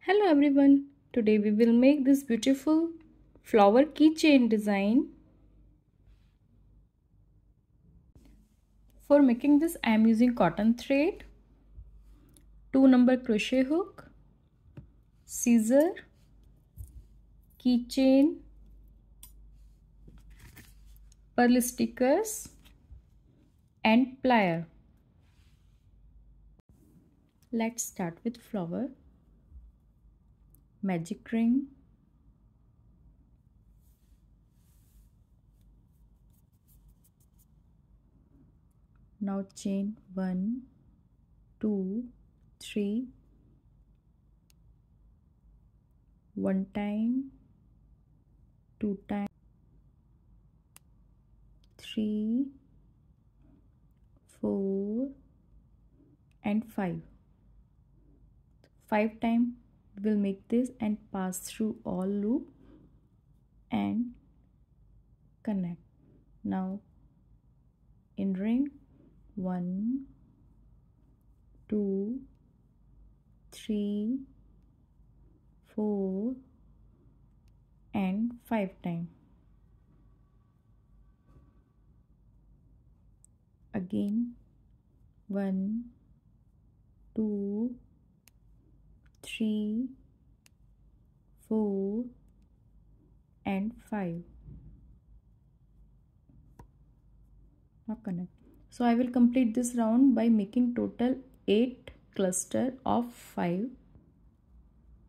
Hello everyone, today we will make this beautiful flower keychain design. For making this I am using cotton thread, 2 number crochet hook, scissor, keychain, pearl stickers and plier. Let's start with flower, magic ring, now chain 1, 2, 3, 1 time, 2 time, 3, 4 and 5. 5 times we will make this and pass through all loop and connect. Now in ring 1, 2, 3, 4 and 5 times. Again 1, 2, 3, 4 and 5. Now connect. So I will complete this round by making total 8 cluster of 5.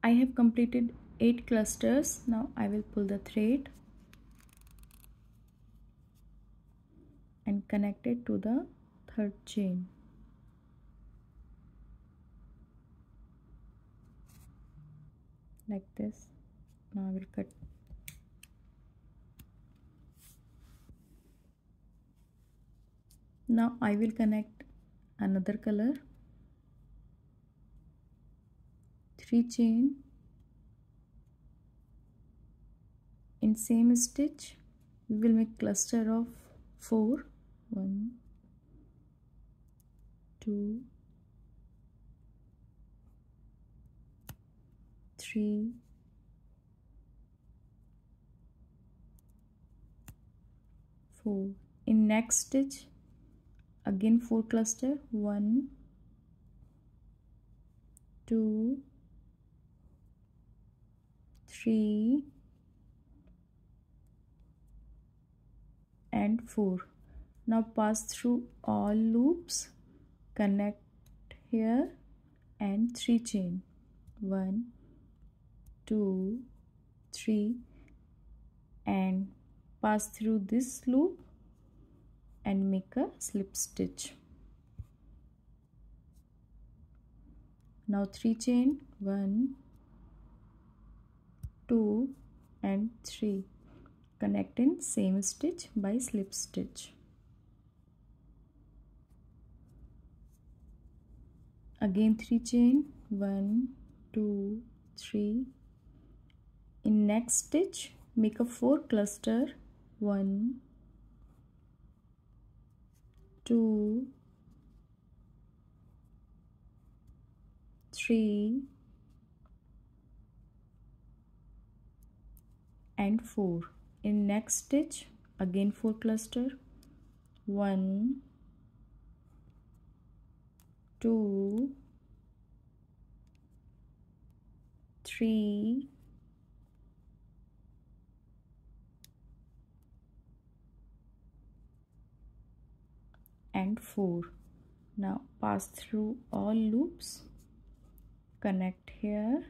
I have completed 8 clusters. Now I will pull the thread and connect it to the third chain. Like this. Now I will cut. Now I will connect another color, 3 chain in same stitch. We will make cluster of 4, 1, 2, 3, 4. In next stitch again 4 cluster, 1, 2, 3 and 4. Now pass through all loops, connect here and 3 chain, 1, 2, 3 and pass through this loop and make a slip stitch. Now 3 chain, 1, 2 and 3, connect in same stitch by slip stitch. Again 3 chain, 1, 2, 3. In next stitch make a 4 cluster, 1, 2, 3 and 4. In next stitch again 4 cluster, 1, 2, 3 and 4. Now pass through all loops, connect here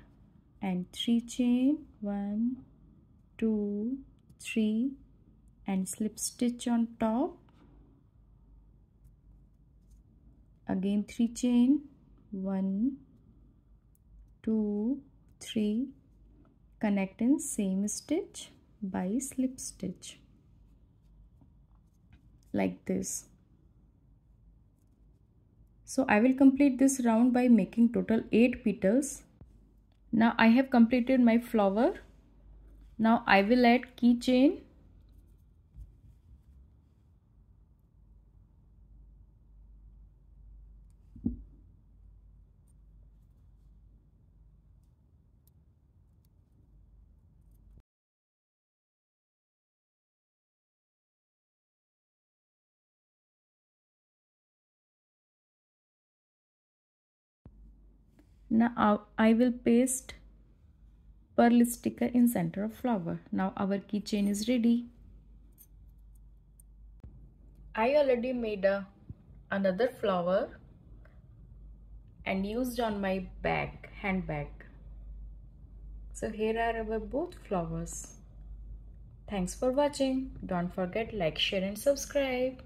and 3 chain, 1, 2, 3 and slip stitch on top. Again 3 chain, 1, 2, 3, connect in same stitch by slip stitch like this. So I will complete this round by making total 8 petals. Now I have completed my flower. Now I will add keychain. Now I will paste pearl sticker in center of flower. Now our keychain is ready. I already made another flower and used on my bag, handbag. So here are our both flowers. Thanks for watching. Don't forget like, share and subscribe.